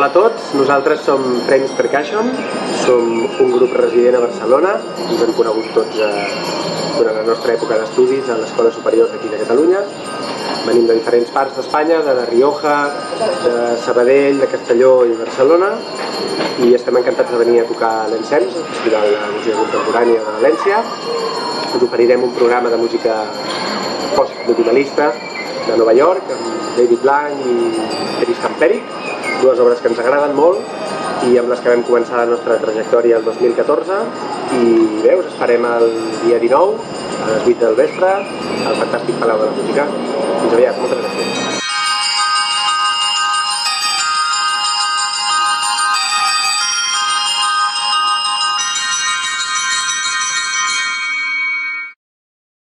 Hola a tots, nosaltres som Frames Percussion, som un grup resident a Barcelona, ens hem conegut tots durant la nostra època d'estudis a l'Escola Superior d'aquí de Catalunya. Venim de diferents parts d'Espanya, de La Rioja, de Sabadell, de Castelló i Barcelona, i estem encantats de venir a tocar a l'Ensems, el Festival de Música Contemporània de València. Us oferirem un programa de música post-documentalista de Nova York, amb David Blanc i Tristan Peric, dues obres que ens agraden molt i amb les que vam començar la nostra trajectòria el 2014, i bé, us esperem el dia 19 a les 8 del vespre al Fantàstic Palau de la Música. Fins aviat, moltes gràcies.